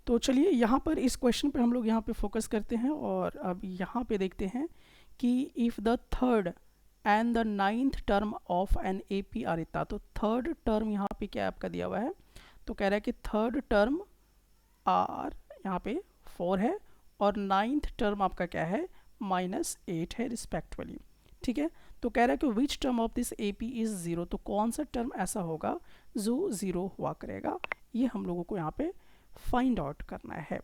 तो चलिए यहाँ पर इस क्वेश्चन पे हम लोग यहाँ पे फोकस करते हैं और अब यहाँ पे देखते हैं कि if the third and the ninth term of an A P are इतना, तो थर्ड टर्म यहाँ पे क्या आपका दिया हुआ है, तो कह रहा है कि थर्ड टर्म आर यहाँ पे 4 है और नाइन्थ टर्म आपका क्या है -8 है रिस्पेक्टिवली। ठीक है, तो कह रहा है कि which term of this A P is zero, तो कौन सा टर्म ऐसा होगा जो ज़ीरो हुआ करेगा, ये हम लोगों को यहाँ पे फाइंड आउट करना है।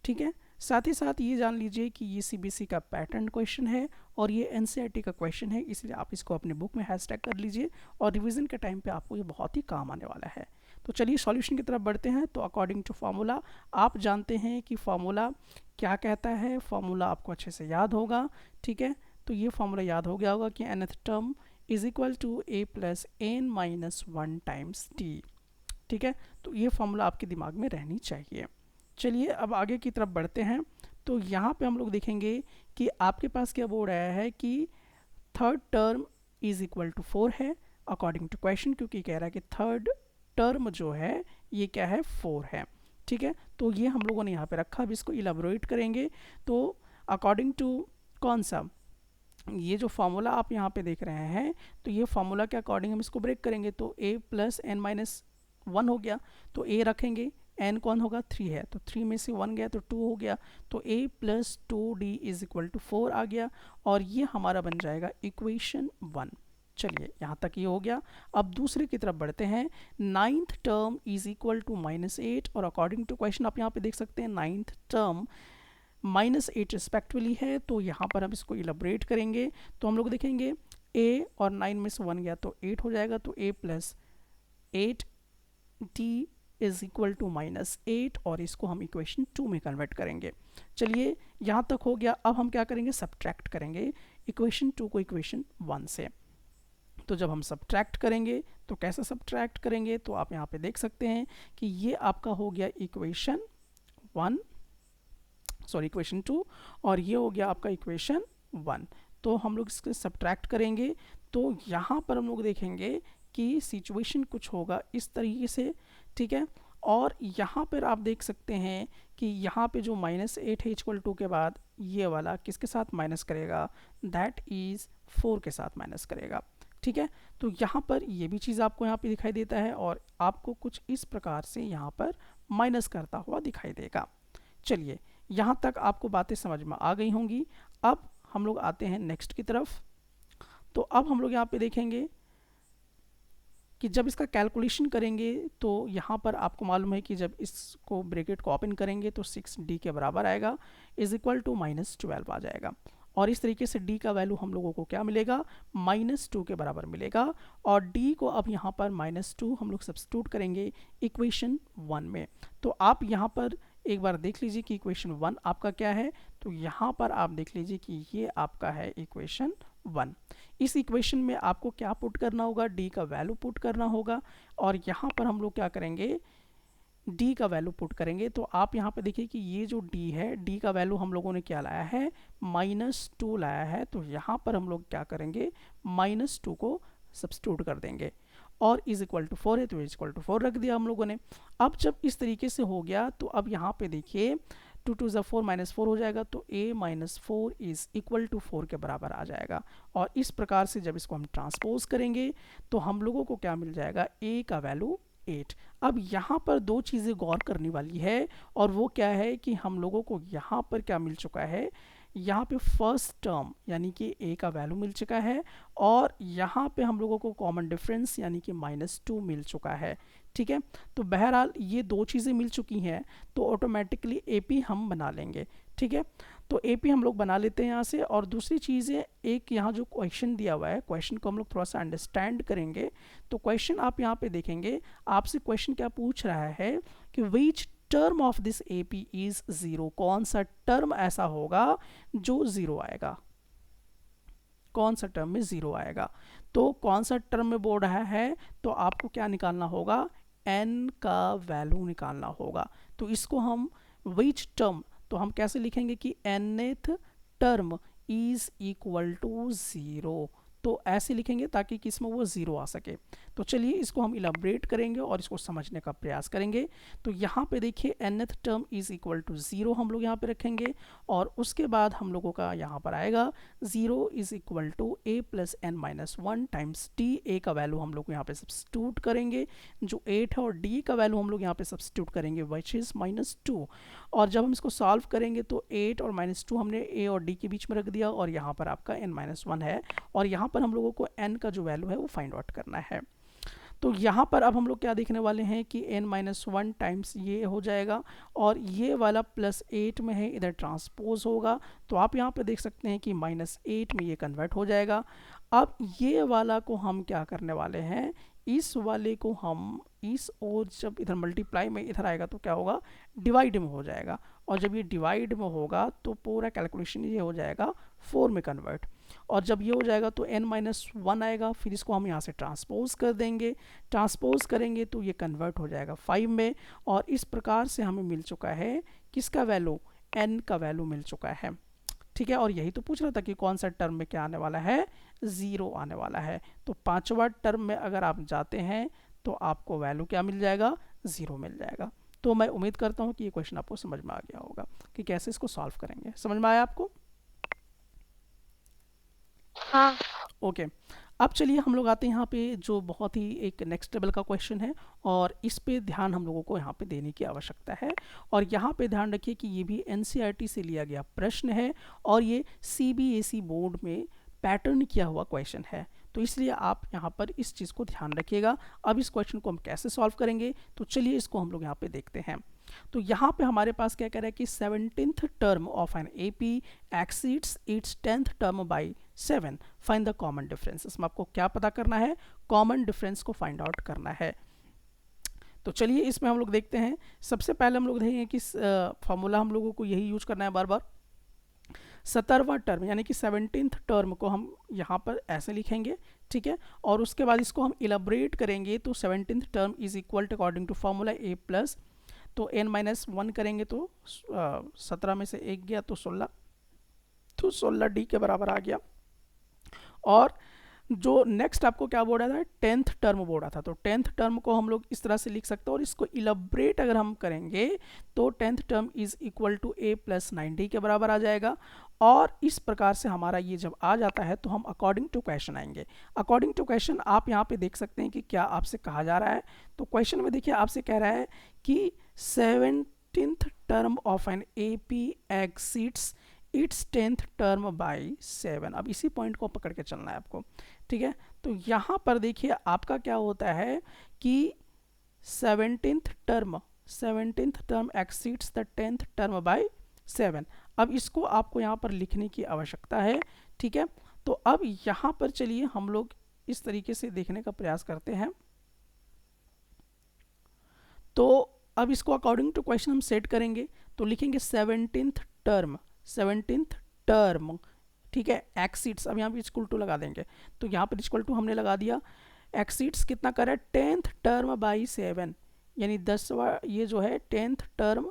ठीक है, साथ ही साथ ये जान लीजिए कि ये सीबीएसई का पैटर्न क्वेश्चन है और ये एनसीईआरटी का क्वेश्चन है, इसलिए आप इसको अपने बुक में हैशटैग कर लीजिए और रिवीजन के टाइम पे आपको ये बहुत ही काम आने वाला है। तो चलिए सॉल्यूशन की तरफ बढ़ते हैं। तो अकॉर्डिंग टू फार्मूला आप जानते हैं कि फार्मूला क्या कहता है, फार्मूला आपको अच्छे से याद होगा। ठीक है, तो ये फार्मूला याद हो गया होगा कि nth term is equal to a plus n minus 1 times t। ठीक है, तो ये फार्मूला आपके दिमाग में रहनी चाहिए। चलिए अब आगे की तरफ बढ़ते हैं। तो यहाँ पे हम लोग देखेंगे कि आपके पास क्या बोल रहा है कि third term is equal to 4 है अकॉर्डिंग टू क्वेश्चन, क्योंकि कह रहा है कि थर्ड टर्म जो है ये क्या है 4 है। ठीक है, तो ये हम लोगों ने यहाँ पे रखा। अब इसको इलेबोरेट करेंगे तो अकॉर्डिंग टू कौन सा, ये जो फार्मूला आप यहाँ पे देख रहे हैं, तो ये फार्मूला के अकॉर्डिंग हम इसको ब्रेक करेंगे तो a प्लस एन माइनस 1 हो गया, तो a रखेंगे, n कौन होगा 3 है, तो 3 में से 1 गया तो 2 हो गया, तो a plus 2d is equal to 4 आ गया और ये हमारा बन जाएगा इक्वेशन 1। चलिए यहाँ तक ये हो गया। अब दूसरे की तरफ बढ़ते हैं। Ninth term is equal to -8 और अकॉर्डिंग टू क्वेश्चन आप यहाँ पे देख सकते हैं नाइन्थ टर्म -8 रिस्पेक्टिवली है, तो यहाँ पर हम इसको इलेबरेट करेंगे तो हम लोग देखेंगे a और 9 में से 1 गया तो 8 हो जाएगा, तो a plus 8d is equal to -8 और इसको हम इक्वेशन 2 में कन्वर्ट करेंगे। चलिए यहाँ तक हो गया। अब हम क्या करेंगे, सब्ट्रैक्ट करेंगे इक्वेशन 2 को इक्वेशन 1 से। तो जब हम सब्ट्रैक्ट करेंगे तो कैसे सब्ट्रैक्ट करेंगे, तो आप यहाँ पे देख सकते हैं कि ये आपका हो गया इक्वेशन 1, सॉरी इक्वेशन 2, और ये हो गया आपका इक्वेशन 1। तो हम लोग इसके सब्ट्रैक्ट करेंगे तो यहाँ पर हम लोग देखेंगे कि सिचुएशन कुछ होगा इस तरीके से। ठीक है, और यहाँ पर आप देख सकते हैं कि यहाँ पे जो -8 है इक्वल टू के बाद ये वाला किसके साथ माइनस करेगा, दैट इज़ 4 के साथ माइनस करेगा। ठीक है, तो यहाँ पर ये भी चीज़ आपको यहाँ पे दिखाई देता है और आपको कुछ इस प्रकार से यहाँ पर माइनस करता हुआ दिखाई देगा। चलिए यहाँ तक आपको बातें समझ में आ गई होंगी। अब हम लोग आते हैं नेक्स्ट की तरफ। तो अब हम लोग यहाँ पे देखेंगे कि जब इसका कैलकुलेशन करेंगे तो यहाँ पर आपको मालूम है कि जब इसको ब्रैकेट को ओपन करेंगे तो 6d के बराबर आएगा इज इक्वल टू -12 आ जाएगा, और इस तरीके से d का वैल्यू हम लोगों को क्या मिलेगा, -2 के बराबर मिलेगा। और d को अब यहाँ पर -2 हम लोग सब्स्टिट्यूट करेंगे इक्वेशन 1 में। तो आप यहाँ पर एक बार देख लीजिए कि इक्वेशन 1 आपका क्या है, तो यहाँ पर आप देख लीजिए कि ये आपका है इक्वेशन 1। इस इक्वेशन में आपको क्या पुट करना होगा, d का वैल्यू पुट करना होगा, और यहाँ पर हम लोग क्या करेंगे, d का वैल्यू पुट करेंगे। तो आप यहाँ पे देखिए कि ये जो d है, d का वैल्यू हम लोगों ने क्या लाया है, -2 लाया है, तो यहाँ पर हम लोग क्या करेंगे, -2 को सब्स्टिट्यूट कर देंगे और इज इक्वल टू 4 है तो इज इक्वल टू 4 रख दिया हम लोगों ने। अब जब इस तरीके से हो गया तो अब यहाँ पे देखिए 2 2 4 -4 हो जाएगा, तो a -4 इज इक्वल टू 4 के बराबर आ जाएगा। और इस प्रकार से जब इसको हम ट्रांसपोज करेंगे तो हम लोगों को क्या मिल जाएगा, a का वैल्यू 8। अब यहाँ पर दो चीज़ें गौर करने वाली है, और वो क्या है कि हम लोगों को यहाँ पर क्या मिल चुका है, यहाँ पे फर्स्ट टर्म यानी कि a का वैल्यू मिल चुका है, और यहाँ पे हम लोगों को कॉमन डिफरेंस यानी कि -2 मिल चुका है। ठीक है, तो बहरहाल ये दो चीज़ें मिल चुकी हैं तो ऑटोमेटिकली AP हम बना लेंगे। ठीक है, तो AP हम लोग बना लेते हैं यहाँ से। और दूसरी चीज़ है, एक यहाँ जो क्वेश्चन दिया हुआ है, क्वेश्चन को हम लोग थोड़ा सा अंडरस्टैंड करेंगे। तो क्वेश्चन आप यहाँ पे देखेंगे, आपसे क्वेश्चन क्या पूछ रहा है कि which term of this AP is 0, कौन सा टर्म ऐसा होगा जो 0 आएगा, कौन सा टर्म में 0 आएगा। तो कौन सा टर्म में बोल रहा है, तो आपको क्या निकालना होगा, n का वैल्यू निकालना होगा। तो इसको हम विच टर्म, तो हम कैसे लिखेंगे कि nth term is equal to 0। तो ऐसे लिखेंगे ताकि किसमें वो 0 आ सके। तो चलिए इसको हम इलाबरेट करेंगे और इसको समझने का प्रयास करेंगे। तो यहाँ पे देखिए nth term is equal to 0 हम लोग यहाँ पे रखेंगे, और उसके बाद हम लोगों का यहाँ पर आएगा 0 is equal to a plus n minus 1 times d। a का वैल्यू हम लोग यहाँ पे सब्स्टिट्यूट करेंगे, जो 8 है, और d का वैल्यू हम लोग यहाँ पे सब्स्टिट्यूट करेंगे विच इज़ -2। और जब हम इसको सॉल्व करेंगे तो 8 और -2 हमने a और d के बीच में रख दिया, और यहाँ पर आपका n-1 है, और यहाँ पर हम लोगों को n का जो वैल्यू है वो फाइंड आउट करना है। तो यहाँ पर अब हम लोग क्या देखने वाले हैं कि n-1 टाइम्स ये हो जाएगा, और ये वाला +8 में है, इधर ट्रांसपोज होगा, तो आप यहाँ पे देख सकते हैं कि -8 में ये कन्वर्ट हो जाएगा। अब ये वाला को हम क्या करने वाले हैं, इस वाले को हम इस और जब इधर मल्टीप्लाई में इधर आएगा तो क्या होगा, डिवाइड में हो जाएगा, और जब ये डिवाइड में होगा तो पूरा कैलकुलेशन ये हो जाएगा 4 में कन्वर्ट, और जब ये हो जाएगा तो n-1 आएगा, फिर इसको हम यहाँ से ट्रांसपोज कर देंगे, ट्रांसपोज करेंगे तो ये कन्वर्ट हो जाएगा 5 में, और इस प्रकार से हमें मिल चुका है किसका वैल्यू, n का वैल्यू मिल चुका है। ठीक है, और यही तो पूछ रहा था कि कौन सा टर्म में क्या आने वाला है, 0 आने वाला है। तो पांचवा टर्म में अगर आप जाते हैं तो आपको वैल्यू क्या मिल जाएगा, 0 मिल जाएगा। तो मैं उम्मीद करता हूँ कि ये क्वेश्चन आपको समझ में आ गया होगा कि कैसे इसको सॉल्व करेंगे। समझ में आया आपको? हाँ। ओके, अब चलिए हम लोग आते हैं यहाँ पे जो बहुत ही एक नेक्स्ट लेवल का क्वेश्चन है, और इस पे ध्यान हम लोगों को यहाँ पे देने की आवश्यकता है। और यहाँ पे ध्यान रखिए कि ये भी NCERT से लिया गया प्रश्न है, और ये CBSE बोर्ड में पैटर्न किया हुआ क्वेश्चन है, तो इसलिए आप यहाँ पर इस चीज़ को ध्यान रखिएगा। अब इस क्वेश्चन को हम कैसे सॉल्व करेंगे, तो चलिए इसको हम लोग यहाँ पे देखते हैं। तो यहाँ पे हमारे पास क्या कह रहा है कि 17th term of an AP exceeds its 10th term by 7, find the common difference. इसमें आपको क्या पता करना है, कॉमन डिफरेंस को फाइंड आउट करना है। तो चलिए इसमें हम लोग देखते हैं। सबसे पहले हम लोग देखेंगे कि फॉर्मूला हम लोगों को यही यूज करना है बार बार। 17वां टर्म यानी कि 17th टर्म को हम यहाँ पर ऐसे लिखेंगे, ठीक है, और उसके बाद इसको हम इलाबरेट करेंगे। तो 17th term is equal to according to formula a plus, तो n-1 करेंगे तो 17 में से 1 गया तो 16, तो 16 d के बराबर आ गया। और जो नेक्स्ट आपको क्या बोल रहा था, 10th टर्म बोल रहा था, तो 10th टर्म को हम लोग इस तरह से लिख सकते हैं, और इसको इलाबरेट अगर हम करेंगे तो 10th term is equal to a plus 9d के बराबर आ जाएगा। और इस प्रकार से हमारा ये जब आ जाता है तो हम अकॉर्डिंग टू क्वेश्चन आएंगे। अकॉर्डिंग टू क्वेश्चन आप यहाँ पे देख सकते हैं कि क्या आपसे कहा जा रहा है। तो क्वेश्चन में देखिए आपसे कह रहा है कि 17th term of an AP exceeds its 10th term by 7। अब इसी पॉइंट को पकड़ के चलना है आपको, ठीक है। तो यहाँ पर देखिए आपका क्या होता है कि 17th term exceeds the 10th term by 7। अब इसको आपको यहाँ पर लिखने की आवश्यकता है, ठीक है। तो अब यहाँ पर चलिए हम लोग इस तरीके से देखने का प्रयास करते हैं। तो अब इसको अकॉर्डिंग टू क्वेश्चन हम सेट करेंगे, तो लिखेंगे 17th टर्म, ठीक है, एक्सीड्स। अब यहाँ पे इक्वल टू लगा देंगे, तो यहाँ पर इक्वल टू हमने लगा दिया। एक्सीड्स कितना करे, 10th टर्म बाई 7, यानी 10वां ये जो है 10th टर्म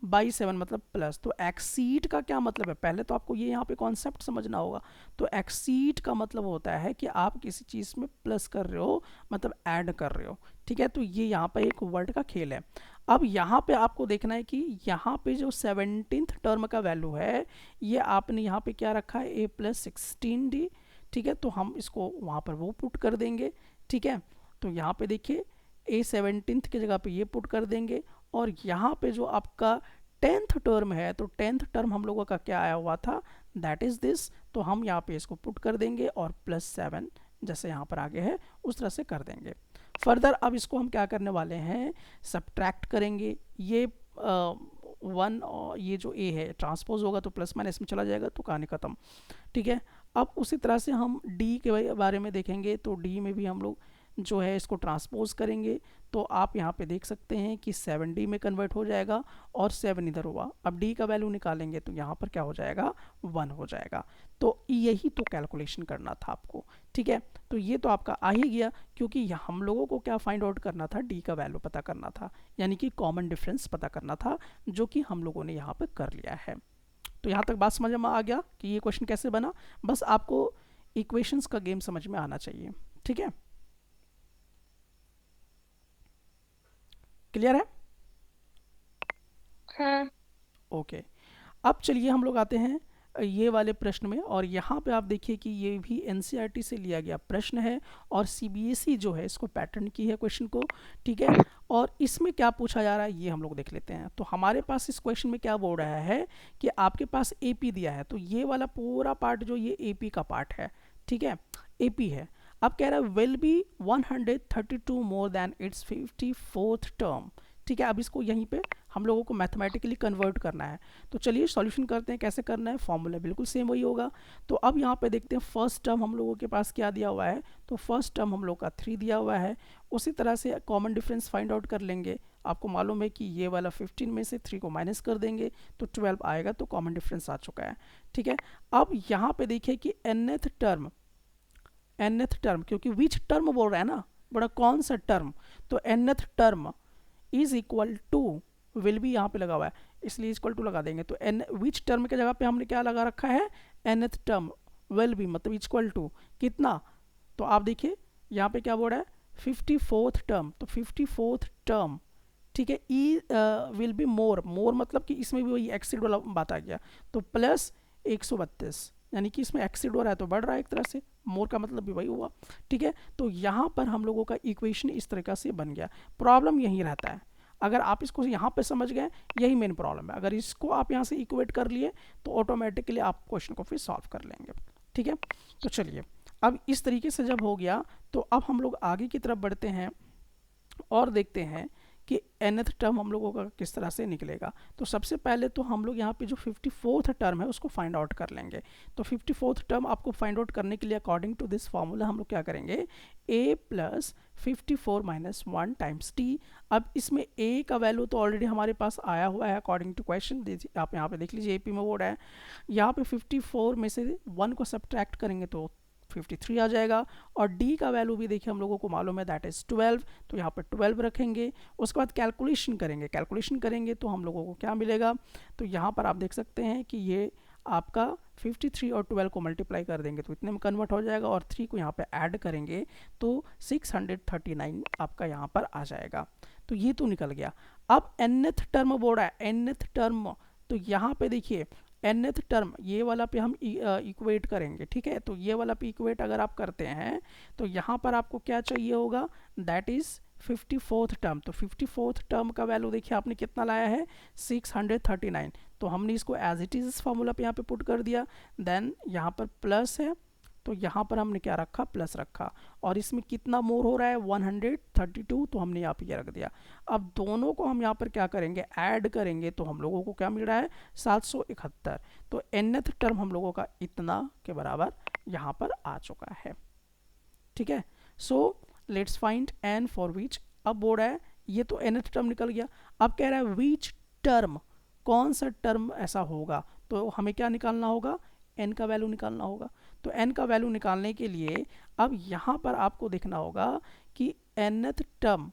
बाई 7 मतलब प्लस। तो एक्सीड का क्या मतलब है, पहले तो आपको ये यहाँ पे कॉन्सेप्ट समझना होगा। तो एक्सीड का मतलब होता है कि आप किसी चीज़ में प्लस कर रहे हो, मतलब ऐड कर रहे हो, ठीक है। तो ये यहाँ पे एक वर्ड का खेल है। अब यहाँ पे आपको देखना है कि यहाँ पे जो 17th टर्म का वैल्यू है, ये आपने यहाँ पे क्या रखा है, a प्लस 16d, ठीक है। तो हम इसको वहाँ पर वो पुट कर देंगे, ठीक है। तो यहाँ पे देखिए a 17th की जगह पे ये पुट कर देंगे, और यहाँ पे जो आपका 10th टर्म है, तो 10th टर्म हम लोगों का क्या आया हुआ था, दैट इज दिस। तो हम यहाँ पे इसको पुट कर देंगे, और +7 जैसे यहाँ पर आगे है उस तरह से कर देंगे। फर्दर अब इसको हम क्या करने वाले हैं, सब्ट्रैक्ट करेंगे। ये 1 और ये जो a है ट्रांसपोज होगा तो प्लस माइनस में चला जाएगा, तो कहानी ख़त्म, ठीक है। अब उसी तरह से हम d के बारे में देखेंगे, तो d में भी हम लोग जो है इसको ट्रांसपोज करेंगे। तो आप यहाँ पे देख सकते हैं कि 7d में कन्वर्ट हो जाएगा, और 7 इधर हुआ। अब d का वैल्यू निकालेंगे तो यहाँ पर क्या हो जाएगा, 1 हो जाएगा। तो यही तो कैलकुलेशन करना था आपको, ठीक है। तो ये तो आपका आ ही गया, क्योंकि हम लोगों को क्या फाइंड आउट करना था, d का वैल्यू पता करना था, यानी कि कॉमन डिफरेंस पता करना था, जो कि हम लोगों ने यहाँ पर कर लिया है। तो यहाँ तक बात समझ में आ गया कि ये क्वेश्चन कैसे बना। बस आपको इक्वेशंस का गेम समझ में आना चाहिए, ठीक है, क्लियर है? हाँ। ओके, अब चलिए हम लोग आते हैं ये वाले प्रश्न में, और यहाँ पे आप देखिए कि ये भी एनसीईआरटी से लिया गया प्रश्न है और सीबीएसई जो है इसको पैटर्न की है क्वेश्चन को, ठीक है। और इसमें क्या पूछा जा रहा है ये हम लोग देख लेते हैं। तो हमारे पास इस क्वेश्चन में क्या बोल रहा है कि आपके पास एपी दिया है, तो ये वाला पूरा पार्ट जो ये एपी का पार्ट है, ठीक है, एपी है। अब कह रहा है will be 132 more than it's 54th term, ठीक है। अब इसको यहीं पे हम लोगों को मैथमेटिकली कन्वर्ट करना है। तो चलिए सॉल्यूशन करते हैं, कैसे करना है, फॉर्मूला बिल्कुल सेम वही होगा। तो अब यहाँ पे देखते हैं फर्स्ट टर्म हम लोगों के पास क्या दिया हुआ है, तो फर्स्ट टर्म हम लोग का 3 दिया हुआ है। उसी तरह से कॉमन डिफरेंस फाइंड आउट कर लेंगे। आपको मालूम है कि ये वाला 15 में से 3 को माइनस कर देंगे तो 12 आएगा, तो कॉमन डिफरेंस आ चुका है, ठीक है। अब यहाँ पे देखिए कि nth टर्म क्योंकि विच टर्म बोल रहा है ना, बड़ा कौन सा टर्म, तो nth term is equal to, विल भी यहाँ पे लगा हुआ है इसलिए इक्वल टू लगा देंगे। तो एन विच टर्म के जगह पे हमने क्या लगा रखा है, nth टर्म, विल भी मतलब इक्वल टू कितना, तो आप देखिए यहाँ पे क्या बोल रहा है 54th टर्म, तो 54th टर्म, ठीक है। ई विल बी मोर मतलब कि इसमें भी वही एक्सीड वाला बात आ गया, तो प्लस 132, यानी कि इसमें एक्सीड हो रहा है तो बढ़ रहा है एक तरह से, मोर का मतलब भी वही हुआ, ठीक है। तो यहाँ पर हम लोगों का इक्वेशन इस तरीका से बन गया। प्रॉब्लम यही रहता है, अगर आप इसको यहाँ पे समझ गए, यही मेन प्रॉब्लम है। अगर इसको आप यहाँ से इक्वेट कर लिए तो ऑटोमेटिकली आप क्वेश्चन को फिर सॉल्व कर लेंगे, ठीक है। तो चलिए अब इस तरीके से जब हो गया तो अब हम लोग आगे की तरफ बढ़ते हैं और देखते हैं कि nth टर्म हम लोगों का किस तरह से निकलेगा। तो सबसे पहले तो हम लोग यहाँ पे जो 54th टर्म है उसको फाइंड आउट कर लेंगे। तो 54th टर्म आपको फाइंड आउट करने के लिए अकॉर्डिंग टू दिस फार्मूला हम लोग क्या करेंगे, a plus 54 minus 1 times t। अब इसमें a का वैल्यू तो ऑलरेडी हमारे पास आया हुआ है अकॉर्डिंग टू क्वेश्चन, आप यहाँ पे देख लीजिए AP में बोर्ड है, यहाँ पे 54 में से 1 को सब्ट्रैक्ट करेंगे तो 53 आ जाएगा। और d का वैल्यू भी देखिए हम लोगों को मालूम है दैट इज़ 12, तो यहाँ पर 12 रखेंगे। उसके बाद कैलकुलेशन करेंगे तो हम लोगों को क्या मिलेगा, तो यहाँ पर आप देख सकते हैं कि ये आपका 53 और 12 को मल्टीप्लाई कर देंगे तो इतने में कन्वर्ट हो जाएगा, और 3 को यहाँ पे ऐड करेंगे तो 639 आपका यहाँ पर आ जाएगा। तो ये तो निकल गया। अब nth टर्म बोल रहा है, nth टर्म, तो यहाँ पे देखिए nth टर्म ये वाला पे हम इक्वेट करेंगे, ठीक है। तो ये वाला पे इक्वेट अगर आप करते हैं तो यहाँ पर आपको क्या चाहिए होगा, दैट इज़ 54th टर्म। तो 54th टर्म का वैल्यू देखिए आपने कितना लाया है 639, तो हमने इसको एज इट इज़ इस फार्मूला पे यहाँ पे पुट कर दिया। देन यहाँ पर प्लस है तो यहाँ पर हमने क्या रखा, प्लस रखा, और इसमें कितना मोर हो रहा है 132, तो हमने यहाँ पे ये रख दिया। अब दोनों को हम यहाँ पर क्या करेंगे, ऐड करेंगे तो हम लोगों को क्या मिल रहा है 771। तो nth टर्म हम लोगों का इतना के बराबर यहाँ पर आ चुका है, ठीक है। So let's find n for which. अब बोल रहा है ये तो nth टर्म निकल गया, अब कह रहा है विच टर्म, कौन सा टर्म ऐसा होगा, तो हमें क्या निकालना होगा, n का वैल्यू निकालना होगा। तो n का वैल्यू निकालने के लिए अब यहाँ पर आपको देखना होगा कि nth term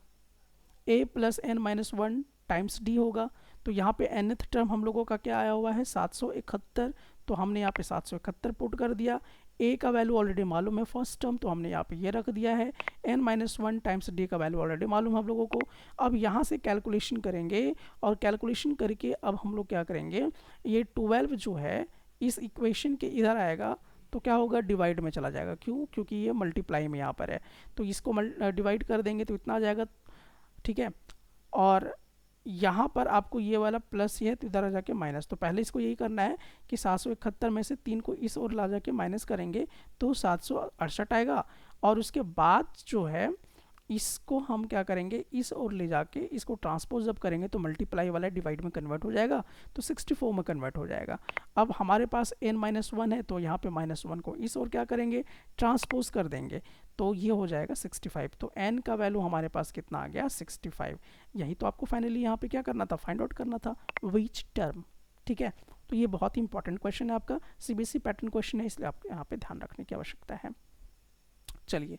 a plus n minus 1 times d होगा। तो यहाँ पे nth टर्म हम लोगों का क्या आया हुआ है 771, तो हमने यहाँ पे 771 पुट कर दिया। a का वैल्यू ऑलरेडी मालूम है फर्स्ट टर्म, तो हमने यहाँ पे ये रख दिया है। n माइनस 1 टाइम्स d का वैल्यू ऑलरेडी मालूम है हम लोगों को। अब यहाँ से कैलकुलेशन करेंगे, और कैलकुलेशन करके अब हम लोग क्या करेंगे, ये 12 जो है इस इक्वेशन के इधर आएगा तो क्या होगा, डिवाइड में चला जाएगा। क्यों, क्योंकि ये मल्टीप्लाई में यहाँ पर है, तो इसको डिवाइड कर देंगे तो इतना आ जाएगा, ठीक है। और यहाँ पर आपको ये वाला प्लस ये है तो इधर आ जाके माइनस, तो पहले इसको यही करना है कि 771 में से 3 को इस ओर ला जाके माइनस करेंगे तो 768 आएगा। और उसके बाद जो है इसको हम क्या करेंगे, इस ओर ले जाके इसको ट्रांसपोज जब करेंगे तो मल्टीप्लाई वाला डिवाइड में कन्वर्ट हो जाएगा, तो 64 में कन्वर्ट हो जाएगा। अब हमारे पास n-1 है तो यहाँ पे -1 को इस ओर क्या करेंगे, ट्रांसपोज कर देंगे, तो ये हो जाएगा 65। तो n का वैल्यू हमारे पास कितना आ गया 65। यही तो आपको फाइनली यहाँ पे क्या करना था, फाइंड आउट करना था, विच टर्म, ठीक है। तो ये बहुत ही इंपॉर्टेंट क्वेश्चन है आपका, सीबीएसई पैटर्न क्वेश्चन है, इसलिए आपको यहाँ पे ध्यान रखने की आवश्यकता है। चलिए,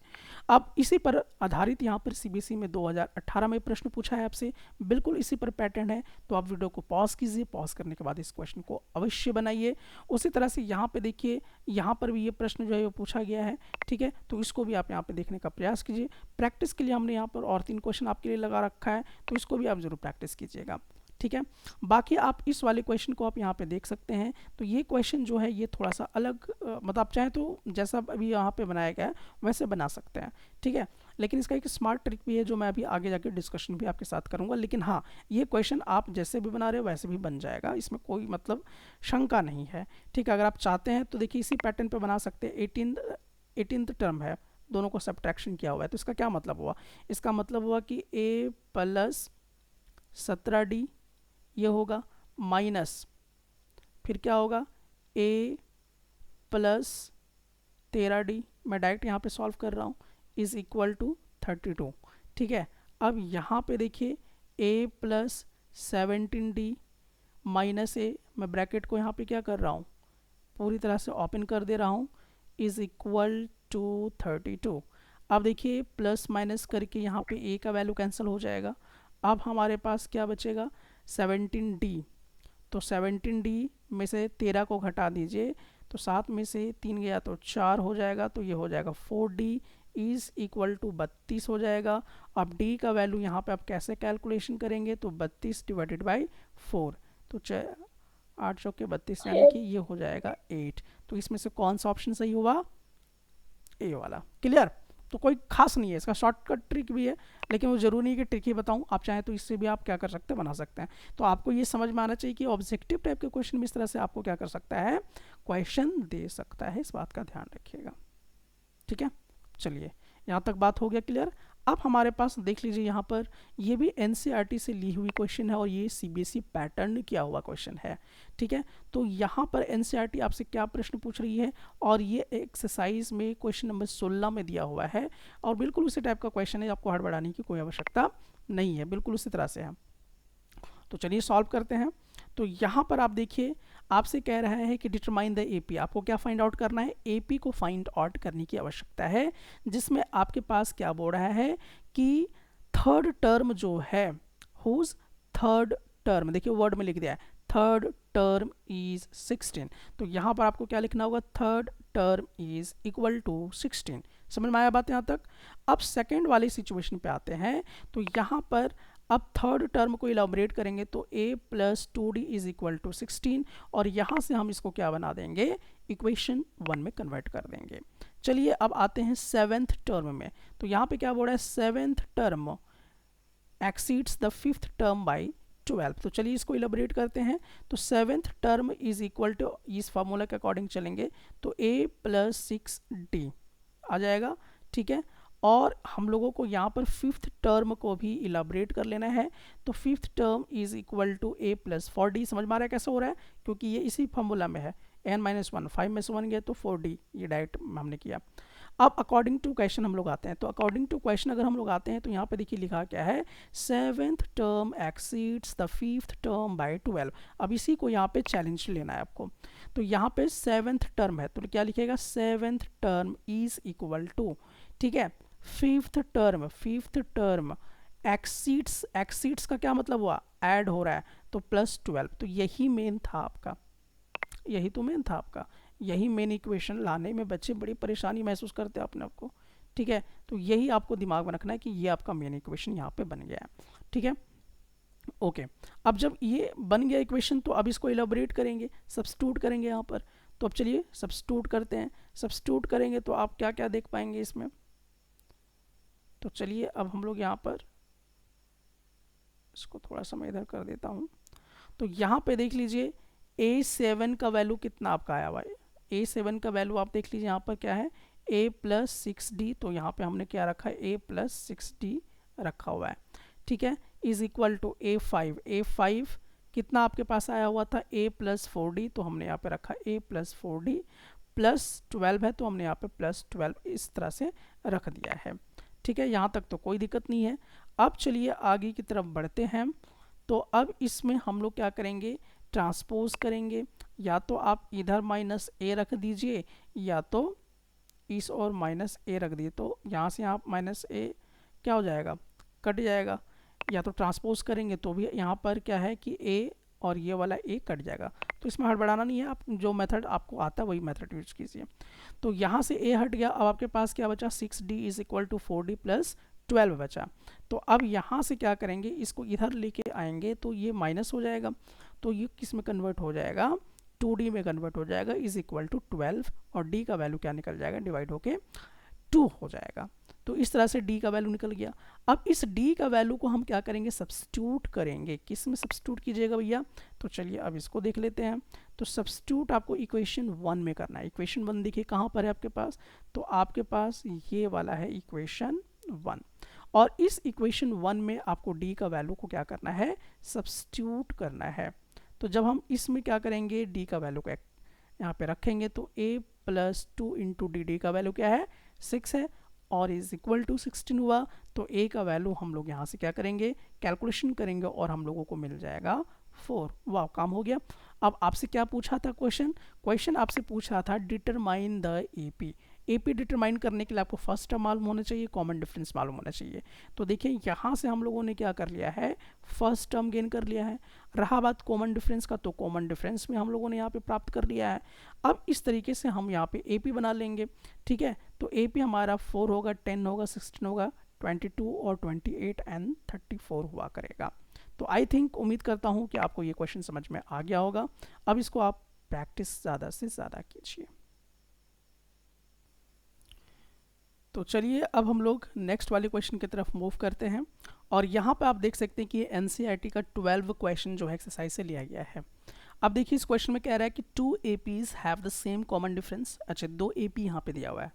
अब इसी पर आधारित यहाँ पर सीबीएसई में 2018 में प्रश्न पूछा है आपसे, बिल्कुल इसी पर पैटर्न है। तो आप वीडियो को पॉज कीजिए, पॉज करने के बाद इस क्वेश्चन को अवश्य बनाइए। उसी तरह से यहाँ पे देखिए, यहाँ पर भी ये प्रश्न जो है वो पूछा गया है, ठीक है। तो इसको भी आप यहाँ पे देखने का प्रयास कीजिए। प्रैक्टिस के लिए हमने यहाँ पर और 3 क्वेश्चन आपके लिए लगा रखा है, तो इसको भी आप जरूर प्रैक्टिस कीजिएगा, ठीक है। बाकी आप इस वाले क्वेश्चन को आप यहाँ पे देख सकते हैं। तो ये क्वेश्चन जो है ये थोड़ा सा अलग, मतलब आप चाहें तो जैसा अभी यहाँ पे बनाया गया है वैसे बना सकते हैं, ठीक है। लेकिन इसका एक स्मार्ट ट्रिक भी है जो मैं अभी आगे जाके डिस्कशन भी आपके साथ करूँगा। लेकिन हाँ, ये क्वेश्चन आप जैसे भी बना रहे हो वैसे भी बन जाएगा, इसमें कोई मतलब शंका नहीं है, ठीक है। अगर आप चाहते हैं तो देखिए इसी पैटर्न पर बना सकते हैं। 18th टर्म है, दोनों को सब्ट्रैक्शन किया हुआ है। तो इसका क्या मतलब हुआ? इसका मतलब हुआ कि a प्लस 17d ये होगा, माइनस फिर क्या होगा a प्लस 13d, मैं डायरेक्ट यहाँ पे सॉल्व कर रहा हूँ, इज इक्वल टू 32, ठीक है। अब यहाँ पे देखिए a plus 17d minus a, मैं ब्रैकेट को यहाँ पे क्या कर रहा हूँ, पूरी तरह से ओपन कर दे रहा हूँ, इज इक्वल टू 32। अब देखिए प्लस माइनस करके यहाँ पे a का वैल्यू कैंसिल हो जाएगा। अब हमारे पास क्या बचेगा, 17d। तो 17d में से 13 को घटा दीजिए, तो 7 में से 3 गया तो 4 हो जाएगा, तो ये हो जाएगा 4d इज इक्वल टू 32 हो जाएगा। अब d का वैल्यू यहाँ पे आप कैसे कैलकुलेशन करेंगे, तो 32 डिवाइडेड बाई 4, तो 8 चौके 32 यानी कि ये हो जाएगा 8। तो इसमें से कौन सा ऑप्शन सही हुआ, ए वाला। क्लियर? तो कोई खास नहीं है, इसका शॉर्टकट ट्रिक भी है, लेकिन वो जरूरी नहीं कि ट्रिक ही बताऊं, आप चाहें तो इससे भी आप क्या कर सकते हैं, बना सकते हैं। तो आपको ये समझ में आना चाहिए कि ऑब्जेक्टिव टाइप के क्वेश्चन में इस तरह से आपको क्या कर सकता है, क्वेश्चन दे सकता है, इस बात का ध्यान रखिएगा, ठीक है। चलिए, यहाँ तक बात हो गया क्लियर। अब हमारे पास देख लीजिए, यहाँ पर ये भी एनसीईआरटी से ली हुई क्वेश्चन है और ये सीबीएसई पैटर्न किया हुआ क्वेश्चन है, ठीक है। तो यहाँ पर एनसीईआरटी आपसे क्या प्रश्न पूछ रही है, और ये एक्सरसाइज में क्वेश्चन नंबर 16 में दिया हुआ है, और बिल्कुल उसी टाइप का क्वेश्चन है, आपको हड़बड़ाने की कोई आवश्यकता नहीं है, बिल्कुल उसी तरह से है। तो चलिए सॉल्व करते हैं। तो यहाँ पर आप देखिए, आपसे कह रहा है कि डिटरमाइन द एपी, आपको क्या फाइंड आउट करना है, एपी को फाइंड आउट करने की आवश्यकता है, जिसमें आपके पास क्या बोल रहा है कि थर्ड टर्म जो है, हुज थर्ड टर्म, देखिए वर्ड में लिख दिया है, थर्ड टर्म इज 16। तो यहाँ पर आपको क्या लिखना होगा, third term is equal to 16। समझ में आया बात यहाँ तक? अब सेकेंड वाली सिचुएशन पे आते हैं। तो यहाँ पर अब थर्ड टर्म को इलाबोरेट करेंगे, तो a plus 2d is equal to 16, और यहाँ से हम इसको क्या बना देंगे, इक्वेशन 1 में कन्वर्ट कर देंगे। चलिए अब आते हैं सेवेंथ टर्म में। तो यहाँ पे क्या बोल रहा है, seventh term exceeds the fifth term by 12। तो चलिए इसको इलाबोरेट करते हैं। तो seventh term is equal to, इस फार्मूला के अकॉर्डिंग चलेंगे तो a प्लस 6d आ जाएगा, ठीक है। और हम लोगों को यहाँ पर फिफ्थ टर्म को भी इलाबरेट कर लेना है। तो fifth term is equal to a plus 4d। समझ में आ रहा है कैसे हो रहा है, क्योंकि ये इसी फॉर्मूला में है, n-1, 5 में से 1 गया तो 4d, ये डायरेक्ट हमने किया। अब अकॉर्डिंग टू क्वेश्चन हम लोग आते हैं। तो अकॉर्डिंग टू क्वेश्चन अगर हम लोग आते हैं तो यहाँ पे देखिए लिखा क्या है, seventh term exceeds the fifth term by 12। अब इसी को यहाँ पे चैलेंज लेना है आपको। तो यहाँ पे सेवेंथ टर्म है, तो क्या लिखेगा, seventh term is equal to, ठीक है, फिफ्थ टर्म एक्सीड्स का क्या मतलब हुआ, ऐड हो रहा है, तो प्लस 12। तो यही मेन था आपका, यही मेन इक्वेशन लाने में बच्चे बड़ी परेशानी महसूस करते हैं अपने आप को, ठीक है। तो यही आपको दिमाग में रखना है कि ये आपका मेन इक्वेशन यहाँ पे बन गया है, ठीक है। ओके, अब जब ये बन गया इक्वेशन तो अब इसको इलाबोरेट करेंगे, सब्स्टिट्यूट करेंगे यहाँ पर। तो अब चलिए सब्स्टिट्यूट करते हैं। सब्स्टिट्यूट करेंगे तो आप क्या क्या देख पाएंगे इसमें। तो चलिए अब हम लोग यहाँ पर इसको थोड़ा सा मैं इधर कर देता हूँ। तो यहाँ पे देख लीजिए a7 का वैल्यू कितना आपका आया हुआ है, a7 का वैल्यू आप देख लीजिए यहाँ पर क्या है, a प्लस 6d। तो यहाँ पे हमने क्या रखा है, a प्लस 6d रखा हुआ है, ठीक है, इज इक्वल टू a5 कितना आपके पास आया हुआ था, a प्लस 4d। तो हमने यहाँ पे रखा a प्लस 4d, प्लस 12 है तो हमने यहाँ पे प्लस 12 इस तरह से रख दिया है, ठीक है। यहाँ तक तो कोई दिक्कत नहीं है। अब चलिए आगे की तरफ बढ़ते हैं। तो अब इसमें हम लोग क्या करेंगे, ट्रांसपोज करेंगे। या तो आप इधर माइनस a रख दीजिए, या तो इस और माइनस ए रख दिए तो यहाँ से यहाँ माइनस ए क्या हो जाएगा, कट जाएगा, या तो ट्रांसपोज करेंगे तो भी यहाँ पर क्या है कि ए और ये वाला ए कट जाएगा। तो इसमें हड़बड़ाना नहीं है, आप जो मेथड आपको आता है वही मेथड यूज कीजिए। तो यहाँ से ए हट गया, अब आपके पास क्या बचा 6d is equal to 4d plus 12 बचा। तो अब यहाँ से क्या करेंगे, इसको इधर लेके आएंगे तो ये माइनस हो जाएगा, तो ये किस में कन्वर्ट हो जाएगा, 2d में कन्वर्ट हो जाएगा, इज इक्वल टू 12 और d का वैल्यू क्या निकल जाएगा, डिवाइड होके 2 हो जाएगा। तो इस तरह से d का वैल्यू निकल गया। अब इस d का वैल्यू को हम क्या करेंगे, सब्स्टिट्यूट करेंगे। किस में सब्स्टिट्यूट कीजिएगा भैया, तो चलिए अब इसको देख लेते हैं। तो सब्स्टिट्यूट आपको इक्वेशन 1 में करना है। इक्वेशन 1 देखिए कहाँ पर है आपके पास, तो आपके पास ये वाला है इक्वेशन 1, और इस इक्वेशन 1 में आपको d का वैल्यू को क्या करना है, सब्स्टिट्यूट करना है। तो जब हम इसमें क्या करेंगे, d का वैल्यू को यहाँ पे रखेंगे तो a प्लस 2 इंटू डी का वैल्यू क्या है, 6 है, और इज इक्वल टू 16 हुआ। तो a का वैल्यू हम लोग यहाँ से क्या करेंगे, कैलकुलेशन करेंगे और हम लोगों को मिल जाएगा 4। वाह, काम हो गया। अब आपसे क्या पूछा था क्वेश्चन आपसे पूछा था डिटरमाइन द एपी डिटरमाइन करने के लिए आपको फर्स्ट टर्म मालूम होना चाहिए, कॉमन डिफरेंस मालूम होना चाहिए। तो देखिए यहाँ से हम लोगों ने क्या कर लिया है, फर्स्ट टर्म गेन कर लिया है। रहा बात कॉमन डिफरेंस का, तो कॉमन डिफरेंस में हम लोगों ने यहाँ पे प्राप्त कर लिया है। अब इस तरीके से हम यहाँ पे एपी बना लेंगे, ठीक है। तो एपी हमारा 4 होगा, 10 होगा, 16 होगा, 22 और 28 एंड 34 हुआ करेगा। तो आई थिंक, उम्मीद करता हूँ कि आपको ये क्वेश्चन समझ में आ गया होगा। अब इसको आप प्रैक्टिस ज़्यादा से ज़्यादा कीजिए। तो चलिए अब हम लोग नेक्स्ट वाले क्वेश्चन की तरफ मूव करते हैं, और यहाँ पे आप देख सकते हैं कि एनसीईआरटी का 12 क्वेश्चन जो है एक्सरसाइज से लिया गया है। अब देखिए इस क्वेश्चन में कह रहा है कि 2 APs have the same common difference. अच्छा, 2 AP यहाँ पे दिया हुआ है,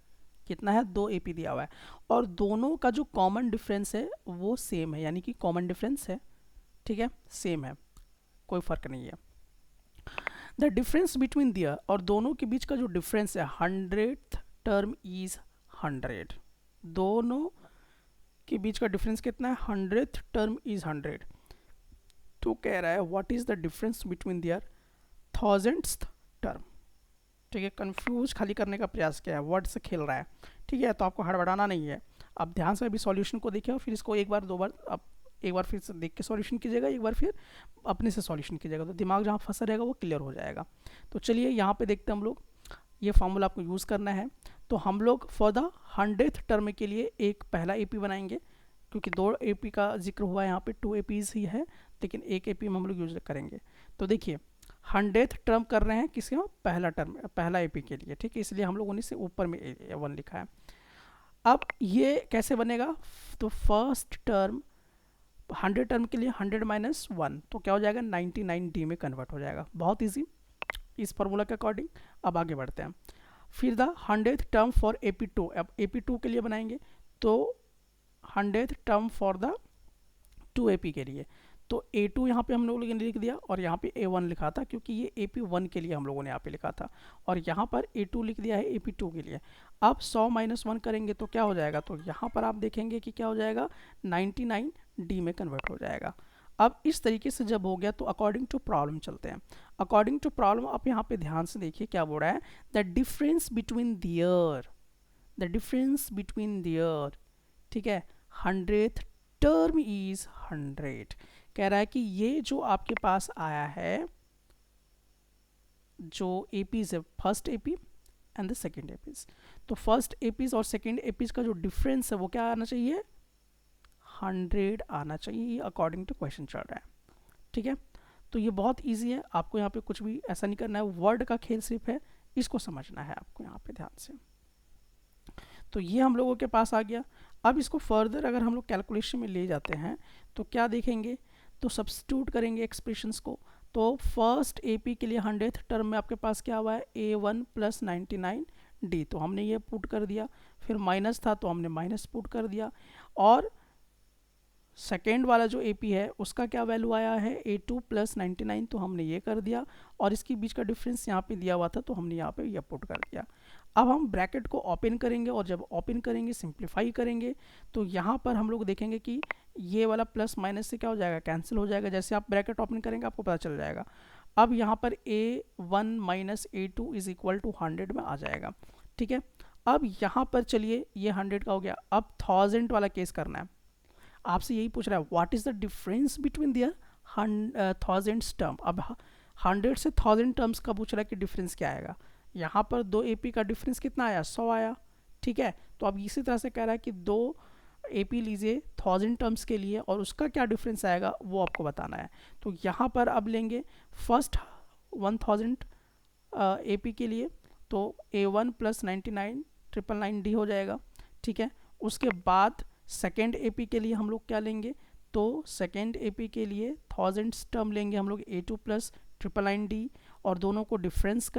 कितना है, 2 AP दिया हुआ है, और दोनों का जो कॉमन डिफरेंस है वो सेम है, यानी कि कॉमन डिफरेंस है, ठीक है, सेम है, कोई फर्क नहीं है। द डिफरेंस बिटवीन दियर, और दोनों के बीच का जो डिफरेंस है 100th टर्म इज 100, दोनों के बीच का डिफरेंस कितना है, 100th टर्म इज 100। तो कह रहा है what is the difference between their 1000th term, ठीक है। कंफ्यूज खाली करने का प्रयास किया है, वर्ड से खेल रहा है, ठीक है। तो आपको हड़बड़ाना नहीं है, आप ध्यान से अभी सॉल्यूशन को देखिए और फिर इसको एक बार 2 बार, आप एक बार फिर से देख के सॉल्यूशन कीजिएगा, एक बार फिर अपने से सॉल्यूशन कीजिएगा, तो दिमाग जहाँ फंसा रहेगा वो क्लियर हो जाएगा। तो चलिए यहाँ पे देखते हैं हम लोग, ये फार्मूला आपको यूज़ करना है। तो हम लोग फॉर द 100th टर्म के लिए एक पहला AP बनाएंगे, क्योंकि 2 AP का जिक्र हुआ है यहाँ पे, 2 APs ही है, लेकिन एक AP में हम लोग यूज करेंगे। तो देखिए 100th टर्म कर रहे हैं किसके, पहला टर्म, पहला AP के लिए, ठीक है, इसलिए हम लोगों ने से ऊपर में 1 लिखा है। अब ये कैसे बनेगा, तो फर्स्ट टर्म 100 टर्म के लिए 100 माइनस 1, तो क्या हो जाएगा, 99D में कन्वर्ट हो जाएगा। बहुत ईजी इस फार्मूला के अकॉर्डिंग। अब आगे बढ़ते हैं, फिर the 100th term for AP2, अब AP2 के लिए बनाएंगे, तो 100th term for the 2 AP के लिए, तो A2 यहाँ पे हम लोगों ने लिख दिया, और यहाँ पे A1 लिखा था क्योंकि ये AP1 के लिए हम लोगों ने यहाँ पे लिखा था, और यहाँ पर A2 लिख दिया है AP2 के लिए। अब 100 माइनस 1 करेंगे तो क्या हो जाएगा, तो यहाँ पर आप देखेंगे कि क्या हो जाएगा, 99D में कन्वर्ट हो जाएगा। अब इस तरीके से जब हो गया तो अकॉर्डिंग टू प्रॉब्लम चलते हैं। अकॉर्डिंग टू प्रॉब्लम आप यहाँ पे ध्यान से देखिए क्या बोल रहा है, the difference between their, the difference between their, ठीक है, 100th टर्म इज 100। कह रहा है कि ये जो आपके पास आया है, जो APs है, first AP and the second APs, तो फर्स्ट APs और सेकेंड APs का जो डिफरेंस है वो क्या आना चाहिए, 100 आना चाहिए, अकॉर्डिंग टू क्वेश्चन चल रहा है, ठीक है। तो ये बहुत इजी है, आपको यहाँ पे कुछ भी ऐसा नहीं करना है, वर्ड का खेल सिर्फ है, इसको समझना है आपको यहाँ पे ध्यान से। तो ये हम लोगों के पास आ गया। अब इसको फर्दर अगर हम लोग कैलकुलेशन में ले जाते हैं तो क्या देखेंगे, तो सब्स्टिट्यूट करेंगे एक्सप्रेशंस को। तो फर्स्ट AP के लिए 100th टर्म में आपके पास क्या हुआ है, A1 प्लस 99D, तो हमने ये पुट कर दिया, फिर माइनस था तो हमने माइनस पुट कर दिया, और सेकेंड वाला जो AP है उसका क्या वैल्यू आया है, A2 प्लस 99, तो हमने ये कर दिया, और इसके बीच का डिफरेंस यहाँ पे दिया हुआ था तो हमने यहाँ पे ये पुट कर दिया। अब हम ब्रैकेट को ओपन करेंगे, और जब ओपन करेंगे सिंप्लीफाई करेंगे, तो यहाँ पर हम लोग देखेंगे कि ये वाला प्लस माइनस से क्या हो जाएगा, कैंसिल हो जाएगा। जैसे आप ब्रैकेट ओपन करेंगे आपको पता चल जाएगा। अब यहाँ पर A1 minus A2 is equal to 100 में आ जाएगा, ठीक है। अब यहाँ पर चलिए ये 100 का हो गया, अब 1000 वाला केस करना है। आपसे यही पूछ रहा है what is the difference between their 1000 term. अब 100 से 1000 टर्म्स का पूछ रहा है कि डिफरेंस क्या आएगा। यहाँ पर 2 AP का डिफरेंस कितना आया, 100 आया, ठीक है। तो अब इसी तरह से कह रहा है कि 2 AP लीजिए 1000 टर्म्स के लिए और उसका क्या डिफरेंस आएगा वो आपको बताना है। तो यहाँ पर अब लेंगे फर्स्ट 1000 AP के लिए, तो A1 + 99 999D हो जाएगा, ठीक है। उसके बाद सेकेंड AP के लिए हम लोग क्या लेंगे, तो सेकेंड AP के लिए 1000 टर्म लेंगे हम लोग A2 + 999D, और दोनों को डिफरेंस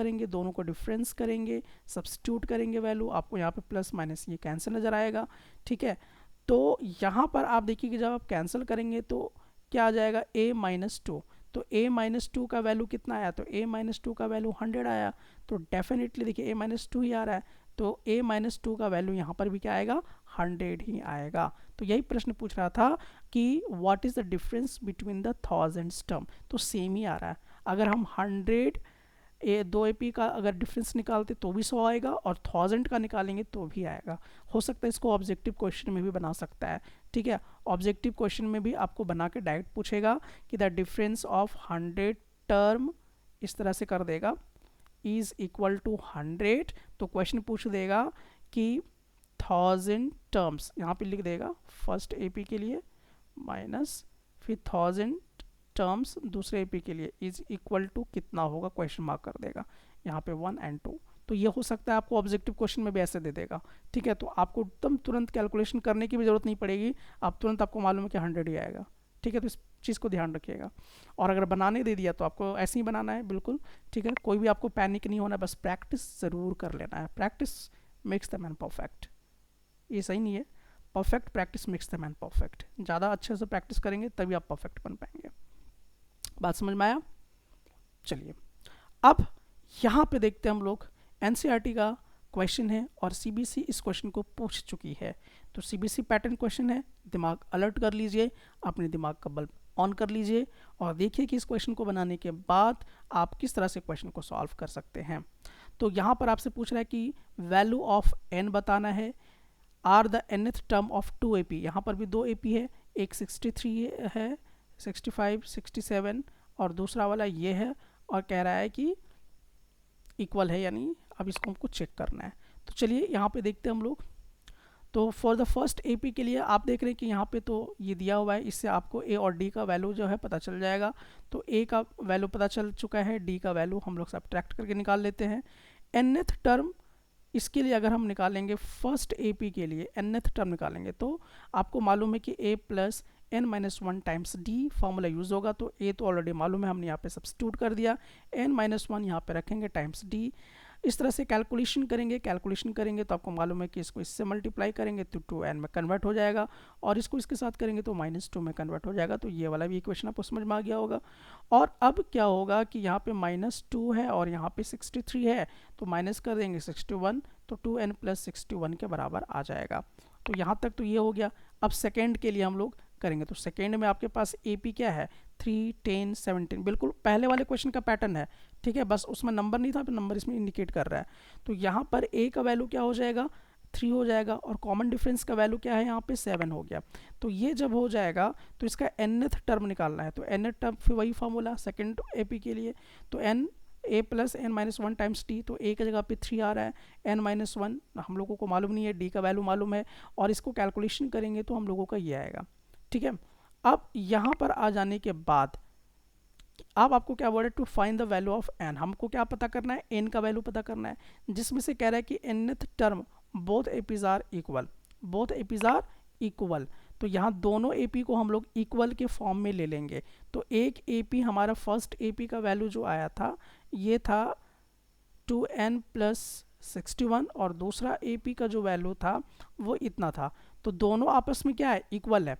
करेंगे, सब्स्टिट्यूट करेंगे वैल्यू, आपको यहाँ पे प्लस माइनस ये कैंसिल नज़र आएगा, ठीक है। तो यहाँ पर आप देखिए कि जब आप कैंसिल करेंगे तो क्या आ जाएगा, A-2। तो A-2 का वैल्यू कितना आया, तो A-2 का वैल्यू 100 आया, तो डेफिनेटली देखिए A-2 ही आ रहा है, तो A-2 का वैल्यू यहाँ पर भी क्या आएगा, 100 ही आएगा। तो यही प्रश्न पूछ रहा था कि what is the difference between the 1000 term, तो सेम ही आ रहा है। अगर हम 100 2 AP का अगर डिफरेंस निकालते तो भी 100 आएगा, और 1000 का निकालेंगे तो भी आएगा। हो सकता है इसको ऑब्जेक्टिव क्वेश्चन में भी बना सकता है, ठीक है। ऑब्जेक्टिव क्वेश्चन में भी आपको बना के डायरेक्ट पूछेगा कि द डिफरेंस ऑफ 100 टर्म, इस तरह से कर देगा, इज इक्वल टू 100। तो क्वेश्चन पूछ देगा कि 1000 टर्म्स, यहाँ पे लिख देगा फर्स्ट AP के लिए माइनस फिर 1000 टर्म्स दूसरे AP के लिए इज इक्वल टू कितना होगा, क्वेश्चन मार्क कर देगा यहाँ पे 1 और 2। तो ये हो सकता है आपको ऑब्जेक्टिव क्वेश्चन में भी ऐसे दे देगा, ठीक है। तो आपको एकदम तुरंत कैलकुलेशन करने की भी ज़रूरत नहीं पड़ेगी, आप तुरंत आपको मालूम है कि 100 ही आएगा, ठीक है। तो इस चीज़ को ध्यान रखिएगा। और अगर बनाने दे दिया तो आपको ऐसे ही बनाना है बिल्कुल, ठीक है। कोई भी आपको पैनिक नहीं होना, बस प्रैक्टिस ज़रूर कर लेना है। Practice makes the man perfect, ये सही नहीं है, perfect practice makes the man perfect. ज़्यादा अच्छे से प्रैक्टिस करेंगे तभी आप परफेक्ट बन पाएंगे। बात समझ में आया? चलिए अब यहाँ पे देखते हैं हम लोग, NCERT का क्वेश्चन है और CBSE इस क्वेश्चन को पूछ चुकी है। तो CBSE पैटर्न क्वेश्चन है, दिमाग अलर्ट कर लीजिए, अपने दिमाग का बल्ब ऑन कर लीजिए और देखिए कि इस क्वेश्चन को बनाने के बाद आप किस तरह से क्वेश्चन को सॉल्व कर सकते हैं। तो यहाँ पर आपसे पूछ रहा है कि वैल्यू ऑफ n बताना है, are the nth term of 2 AP, यहाँ पर भी 2 AP है, एक 63 है, 65, 67 और दूसरा वाला ये है, और कह रहा है कि इक्वल है, यानी अब इसको हमको चेक करना है। तो चलिए यहाँ पे देखते हैं हम लोग। तो फॉर द फर्स्ट AP के लिए आप देख रहे हैं कि यहाँ पे तो ये दिया हुआ है, इससे आपको A और D का वैल्यू जो है पता चल जाएगा। तो A का वैल्यू पता चल चुका है, D का वैल्यू हम लोग सब्ट्रैक्ट करके निकाल लेते हैं। nth टर्म, इसके लिए अगर हम निकालेंगे फर्स्ट AP के लिए nth टर्म निकालेंगे, तो आपको मालूम है कि A + n-1 times D formula use होगा। तो A तो ऑलरेडी मालूम है, हमने यहाँ पे सब्स्टिट्यूट कर दिया, n-1 यहाँ पे रखेंगे टाइम्स D। इस तरह से कैलकुलेशन करेंगे तो आपको मालूम है कि इसको इससे मल्टीप्लाई करेंगे तो 2n में कन्वर्ट हो जाएगा, और इसको इसके साथ करेंगे तो -2 में कन्वर्ट हो जाएगा। तो ये वाला भी इक्वेशन आपको समझ में आ गया होगा। और अब क्या होगा कि यहाँ पे -2 है और यहाँ पे 63 है, तो माइनस कर देंगे 61, तो 2n + 61 के बराबर आ जाएगा। तो यहाँ तक तो ये हो गया। अब सेकेंड के लिए हम लोग करेंगे, तो सेकेंड में आपके पास AP क्या है, 3, 10, 17, बिल्कुल पहले वाले क्वेश्चन का पैटर्न है, ठीक है। बस उसमें नंबर नहीं था, फिर नंबर इसमें इंडिकेट कर रहा है। तो यहाँ पर A का वैल्यू क्या हो जाएगा, 3 हो जाएगा, और कॉमन डिफरेंस का वैल्यू क्या है यहाँ पे 7 हो गया। तो ये जब हो जाएगा तो इसका nth टर्म निकालना है। तो nth टर्म फिर वही फार्मूला सेकेंड AP के लिए, तो A + n-1 टाइम्स D, तो A की जगह पे 3 आ रहा है, n-1 हम लोगों को मालूम नहीं है, D का वैल्यू मालूम है, और इसको कैलकुलेशन करेंगे तो हम लोगों का ये आएगा, ठीक है। अब यहाँ पर आ जाने के बाद अब आपको क्या बोल रहा है, to find the value of n, हमको क्या पता करना है, n का वैल्यू पता करना है, जिसमें से कह रहा है कि nth term both APs are equal, तो यहाँ दोनों AP को हम लोग इक्वल के फॉर्म में ले लेंगे। तो एक AP हमारा फर्स्ट AP का वैल्यू जो आया था ये था 2n + 61, और दूसरा AP का जो वैल्यू था वो इतना था। तो दोनों आपस में क्या है, इक्वल है।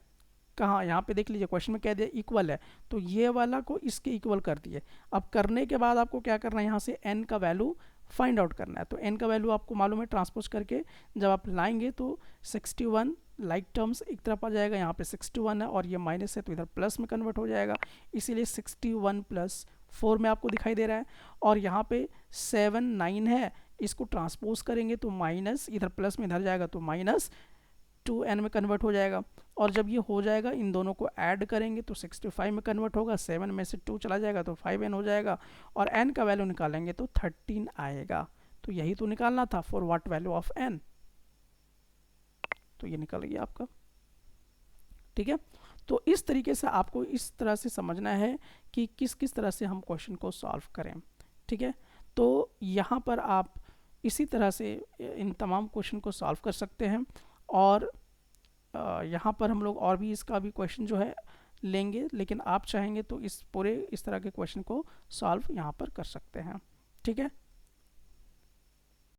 कहाँ, यहाँ पे देख लीजिए क्वेश्चन में कह दिया इक्वल है, तो ये वाला को इसके इक्वल कर दिए। अब करने के बाद आपको क्या करना है, यहाँ से n का वैल्यू फाइंड आउट करना है। तो n का वैल्यू आपको मालूम है, ट्रांसपोज करके जब आप लाएंगे तो 61 लाइक टर्म्स एक तरफ आ जाएगा, यहाँ पे 61 है और ये माइनस है तो इधर प्लस में कन्वर्ट हो जाएगा, इसीलिए 61 + 4 में आपको दिखाई दे रहा है। और यहाँ पे 7, 9 है, इसको ट्रांसपोज करेंगे तो माइनस, इधर प्लस में इधर जाएगा तो माइनस 2n में कन्वर्ट हो जाएगा। और जब ये हो जाएगा इन दोनों को ऐड करेंगे तो 65 में कन्वर्ट होगा, 7 में से 2 चला जाएगा तो 5n हो जाएगा, और n का वैल्यू निकालेंगे तो 13 आएगा। तो यही तो निकालना था, for what value of n, तो ये निकल गया आपका। ठीक है, तो इस तरीके से आपको इस तरह से समझना है कि किस किस तरह से हम क्वेश्चन को सॉल्व करें। ठीक है, तो यहाँ पर आप इसी तरह से इन तमाम क्वेश्चन को सॉल्व कर सकते हैं, और यहाँ पर हम लोग और भी इसका भी क्वेश्चन जो है लेंगे, लेकिन आप चाहेंगे तो इस पूरे इस तरह के क्वेश्चन को सॉल्व यहाँ पर कर सकते हैं। ठीक है।